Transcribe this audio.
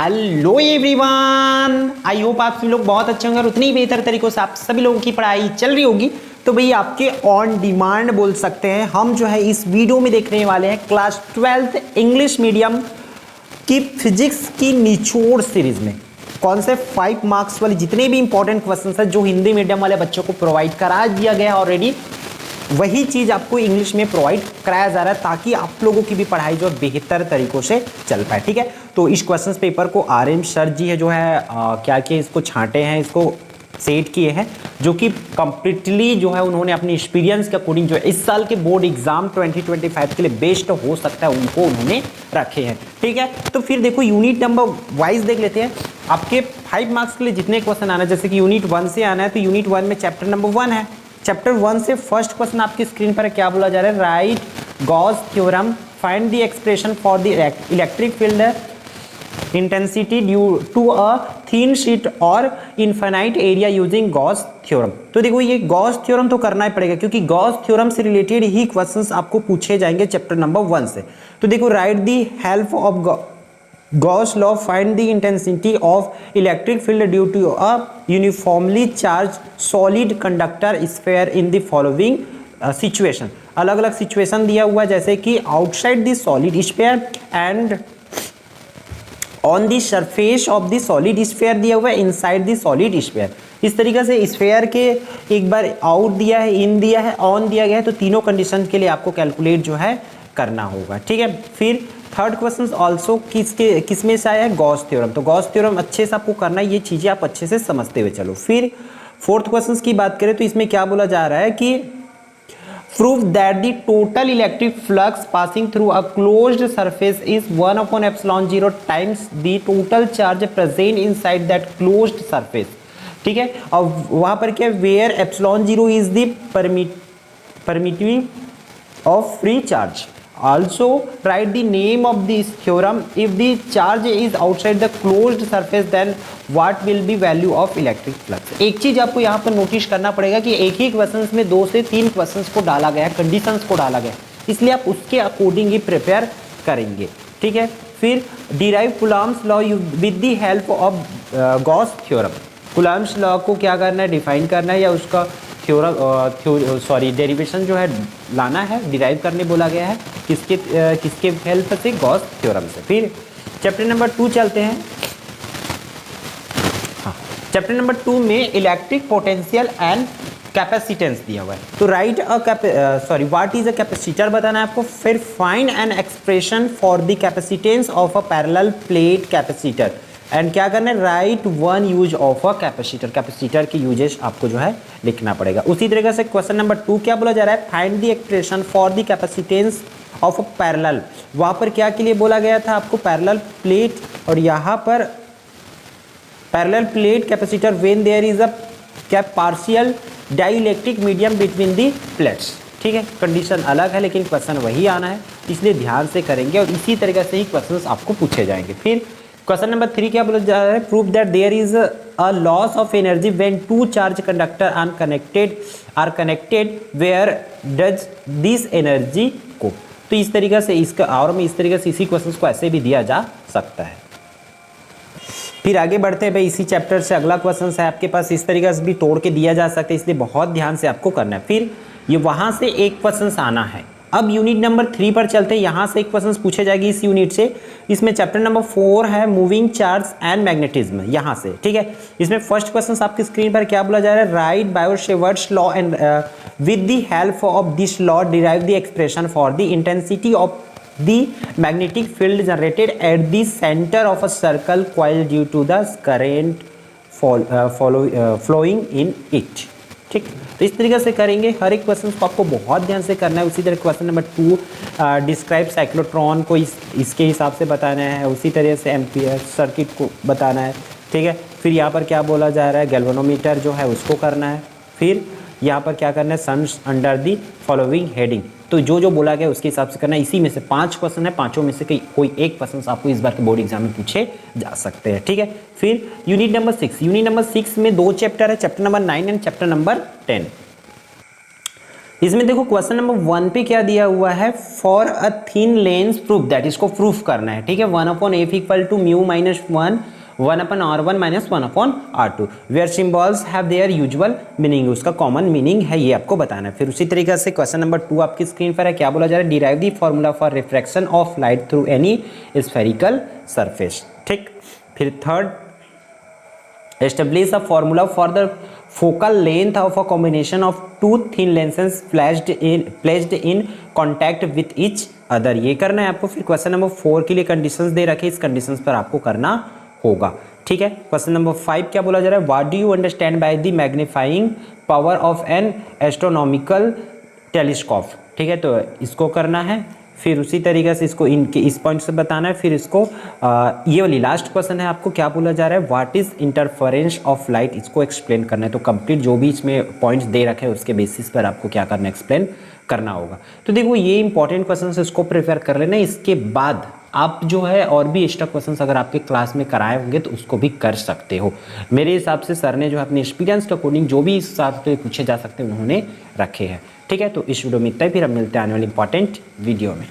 Hello everyone, I hope आप सभी लोग बहुत अच्छे होंगे और उतनी ही बेहतर तरीकों से आप सभी लोगों की पढ़ाई चल रही होगी। तो भई आपके ऑन डिमांड बोल सकते हैं, हम जो है इस वीडियो में देखने वाले हैं क्लास 12th इंग्लिश मीडियम की फिजिक्स की निचोड़ सीरीज में कौन से 5 मार्क्स वाले जितने भी इंपॉर्टेंट क्वेश्चन है जो हिंदी मीडियम वाले बच्चों को प्रोवाइड करा दिया गया ऑलरेडी, वही चीज आपको इंग्लिश में प्रोवाइड कराया जा रहा है ताकि आप लोगों की भी पढ़ाई जो बेहतर तरीकों से चल पाए। ठीक है, तो इस क्वेश्चन पेपर को आर्यन सर जी है जो है क्या किए, इसको छांटे हैं, इसको सेट किए हैं, जो कि कंप्लीटली जो है उन्होंने अपनी एक्सपीरियंस के अकॉर्डिंग जो है इस साल के बोर्ड एग्जाम 2025 के लिए बेस्ट हो सकता है उनको उन्होंने रखे हैं। ठीक है, तो फिर देखो यूनिट नंबर वाइज देख लेते हैं। आपके 5 मार्क्स के लिए जितने क्वेश्चन आना है, जैसे कि यूनिट 1 से आना है तो यूनिट 1 में चैप्टर नंबर 1 है। चैप्टर 1 से फर्स्ट क्वेश्चन आपकी स्क्रीन पर क्या बोला जा रहा है, write Gauss theorem, find the expression for the electric field intensity due to a thin sheet और infinite area using Gauss theorem. तो देखो ये गॉस थ्योरम तो करना ही पड़ेगा क्योंकि गॉस थ्योरम से रिलेटेड ही क्वेश्चंस आपको पूछे जाएंगे चैप्टर नंबर 1 से। तो देखो right the help of Gauss law, find the intensity of electric field due to a uniformly charged solid conductor sphere in the following situation। अलग अलग सिचुएशन दिया हुआ है, जैसे कि outside the solid sphere and on the surface of the solid sphere दिया हुआ है, इनसाइड द सॉलिड स्फीयर। इस तरीके से स्फीयर के एक बार आउट दिया है, इन दिया है, ऑन दिया गया है, तो तीनों कंडीशन के लिए आपको कैलकुलेट जो है करना होगा। ठीक है, फिर थर्ड क्वेश्चन ऑल्सो किसमें से आया है, गॉस थ्योरम। तो गॉस थ्योरम अच्छे से आपको करना है, ये चीजें आप अच्छे से समझते हुए चलो। फिर फोर्थ क्वेश्चन की बात करें तो इसमें क्या बोला जा रहा है कि prove that the total electric flux passing through a closed surface is 1/ε0 times the total charge present inside that closed surface. ठीक है, और वहां पर क्या, where ε0 is the permittivity of free charge. Also write the name of this theorem. If the charge is outside the closed surface, then what will be value of electric flux? एक चीज आपको यहाँ पर नोटिस करना पड़ेगा कि एक ही questions में 2 से 3 क्वेश्चंस को डाला गया है, कंडीशंस को डाला गया है, इसलिए आप उसके अकॉर्डिंग ही प्रिपेयर करेंगे। ठीक है, फिर derive Coulomb's law with the help of Gauss theorem. Coulomb's law को क्या करना है, डिफाइन करना है या उसका डेरिवेशन जो है लाना है, डिराइव करने बोला गया है, किसके हेल्प से, गॉस थ्योरम से। फिर चैप्टर नंबर 2 चलते हैं। हाँ, चैप्टर नंबर 2 में इलेक्ट्रिक पोटेंशियल एंड कैपेसिटेंस दिया हुआ है। तो right what is a capacitor बताना है आपको। फिर find an expression for the capacitance of a parallel plate capacitor and क्या करना है, right one use of a capacitor. Capacitor की यूजेस आपको जो है लिखना पड़ेगा। उसी तरीके से क्वेश्चन नंबर 2 क्या बोला जा रहा है, find the expression for the capacitance of a parallel. वहां पर क्या के लिए बोला गया था आपको, पैरेलल प्लेट, और यहाँ पर parallel plate capacitor when there is a क्या, partial dielectric medium between the plates. ठीक है, कंडीशन अलग है लेकिन क्वेश्चन वही आना है, इसलिए ध्यान से करेंगे और इसी तरीके से ही क्वेश्चन आपको पूछे जाएंगे। फिर क्वेश्चन नंबर 3 क्या बोला जा रहा है, prove that there is a loss of energy when 2 charge conductor are connected where does this energy को। तो इस तरीके से इसका और में इस तरीके से इसी क्वेश्चन को ऐसे भी दिया जा सकता है। फिर आगे बढ़ते हैं भाई, इसी चैप्टर से अगला क्वेश्चन है आपके पास, इस तरीके से भी तोड़ के दिया जा सकता है, इसलिए बहुत ध्यान से आपको करना है। फिर ये वहां से एक क्वेश्चन आना है। अब यूनिट नंबर 3 पर चलते हैं, यहाँ से एक क्वेश्चन पूछे जाएगी इस यूनिट से। इसमें चैप्टर नंबर 4 है मूविंग चार्ज एंड मैग्नेटिज्म, यहाँ से। ठीक है, इसमें फर्स्ट क्वेश्चन आपकी स्क्रीन पर क्या बोला जा रहा है, write Biot Savart's law and with the help of this law derive the expression for the intensity of the magnetic field generated at the centre of a circle coil due to the current flowing in it. ठीक, तो इस तरीके से करेंगे, हर एक question को आपको बहुत ध्यान से करना है। उसी तरह क्वेश्चन नंबर 2 डिस्क्राइब साइक्लोट्रॉन को इसके हिसाब से बताना है, उसी तरह से एम्पियर सर्किट को बताना है। ठीक है, फिर यहाँ पर क्या बोला जा रहा है, गैल्वेनोमीटर जो है उसको करना है। फिर यहाँ पर क्या करना है, sums under the following heading. तो जो बोला गया उसके हिसाब से करना है। इसी में से 5 क्वेश्चन है, पांचों में से कोई एक क्वेश्चन आपको इस बार के बोर्ड एग्जाम में पूछे जा सकते हैं। ठीक है, फिर यूनिट नंबर 6 में 2 चैप्टर है, chapter number 9 and chapter number 10। इसमें देखो क्वेश्चन नंबर 1 पे क्या दिया हुआ है, for a thin lens proof that, इसको प्रूफ करना है, ठीक है। 1/f equal to mu minus 1/r1 minus 1/r2 where symbols have their usual meaning, उसका कॉमन मीनिंग है ये आपको बताना है। फिर उसी तरीके से क्वेश्चन नंबर 2 आपकी स्क्रीन पर है, क्या बोला जा रहा है, derive the formula for refraction of light through any spherical surface, ठीक। फिर third, establish a formula for the focal length of a combination of two thin lenses placed in contact with each other, ये करना है आपको। फिर question number 4 के लिए conditions दे रखे, इस कंडीशंस पर आपको करना होगा, ठीक है। क्वेश्चन नंबर 5 क्या बोला जा रहा है, what do you understand by the magnifying power of N astronomical telescope, ठीक है, तो इसको करना है। फिर उसी तरीके से इसको इनके इस पॉइंट से बताना है। फिर इसको ये वाली लास्ट क्वेश्चन है, आपको क्या बोला जा रहा है, what is interference of light, इसको एक्सप्लेन करना है। तो कंप्लीट जो भी इसमें पॉइंट्स दे रखे हैं उसके बेसिस पर आपको क्या करना है, एक्सप्लेन करना होगा। तो देखो ये इंपॉर्टेंट क्वेश्चन है, इसको प्रिपेयर कर लेना। इसके बाद आप जो है और भी एक्स्ट्रा क्वेश्चन अगर आपके क्लास में कराए होंगे तो उसको भी कर सकते हो। मेरे हिसाब से सर ने जो है अपने एक्सपीरियंस के अकॉर्डिंग जो भी इस हिसाब से पूछे जा सकते हैं उन्होंने रखे हैं, ठीक है। तो इस वीडियो में इतना ही, फिर हम मिलते हैं आने वाली इंपॉर्टेंट वीडियो में।